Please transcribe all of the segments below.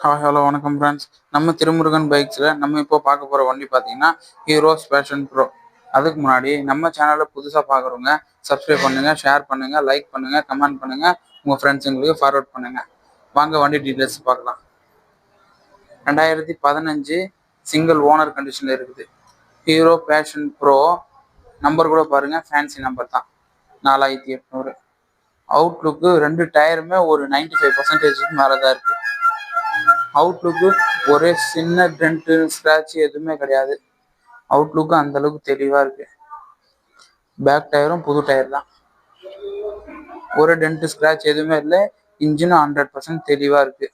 Hello வணக்கம் friends. நம்ம திருமுருகன் பைக்ஸில் நம்ம இப்போ பார்க்க போகிற வண்டி பார்த்தீங்கன்னா ஹீரோஸ் பேஷன் ப்ரோ. அதுக்கு முன்னாடி நம்ம சேனலில் புதுசாக பார்க்குறவங்க சப்ஸ்கிரைப் பண்ணுங்கள், ஷேர் பண்ணுங்கள், லைக் பண்ணுங்கள், கமெண்ட் பண்ணுங்கள், உங்கள் ஃப்ரெண்ட்ஸுங்களுக்கு ஃபார்வர்ட் பண்ணுங்கள். வாங்க வண்டி டீட்டெயில்ஸ் பார்க்கலாம். 2015 சிங்கிள் ஓனர் கண்டிஷனில் இருக்குது. Hero fashion bro. நம்பர் கூட பாருங்கள், ஃபேன்சி நம்பர் தான். 4800. அவுட்லுக்கு 2 டயருமே ஒரு 95% மேலே தான் இருக்குது. அவுட்லுக்கு ஒரே சின்ன டென்ட்டு ஸ்க்ராட்ச் எதுவுமே கிடையாது. அவுட்லுக்கு அந்த அளவுக்கு தெளிவாக இருக்கு. பேக் டயரும் புது டயர் தான். ஒரு டென்ட்டு ஸ்க்ராட்ச் எதுவுமே இல்லை. இன்ஜினும் 100% தெளிவாக இருக்கு.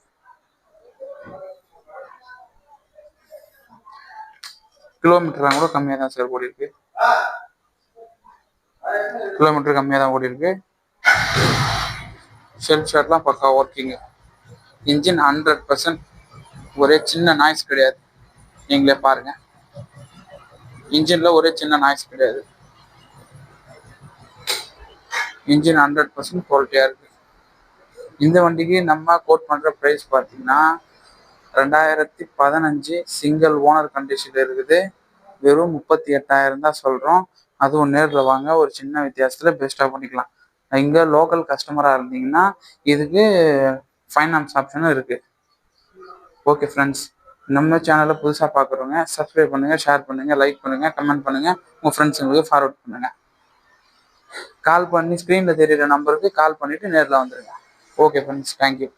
கிலோமீட்டர்லாம் கூட கம்மியாக தான் சார் ஓடி இருக்கு. கிலோமீட்டர் கம்மியாக தான் ஓடி இருக்கு. ஷெல் ஷாட்லாம் பக்கா ஒர்க்கிங்கு. இன்ஜின் 100%. ஒரே சின்ன நாய்ஸ் கிடையாது. நீங்களே பாருங்க, இன்ஜின்ல ஒரே சின்ன நாய்ஸ் கிடையாது. இன்ஜின் 100% குவாலிட்டியாக இருக்கு. இந்த வண்டிக்கு நம்ம கோட் பண்ணுற ப்ரைஸ் பார்த்தீங்கன்னா 2015 சிங்கிள் ஓனர் கண்டிஷனில் இருக்குது. வெறும் 38,000 தான் சொல்கிறோம். அதுவும் நேரில் வாங்க, ஒரு சின்ன வித்தியாசத்தில் பெஸ்ட்டாக பண்ணிக்கலாம். இங்கே லோக்கல் கஸ்டமராக இருந்தீங்கன்னா இதுக்கு ஃபைனான்ஸ் ஆப்ஷனும் இருக்குது. ஓகே ஃப்ரெண்ட்ஸ், நம்ம சேனலை புதுசாக பார்க்குறவங்க சப்ஸ்கிரைப் பண்ணுங்கள், ஷேர் பண்ணுங்கள், லைக் பண்ணுங்கள், கமெண்ட் பண்ணுங்கள், உங்கள் ஃப்ரெண்ட்ஸுங்களுக்கு ஃபார்வர்ட் பண்ணுங்கள். கால் பண்ணி ஸ்க்ரீனில் தெரியிற நம்பருக்கு கால் பண்ணிவிட்டு நேரில் வந்துடுங்க. Okay friends, thank you.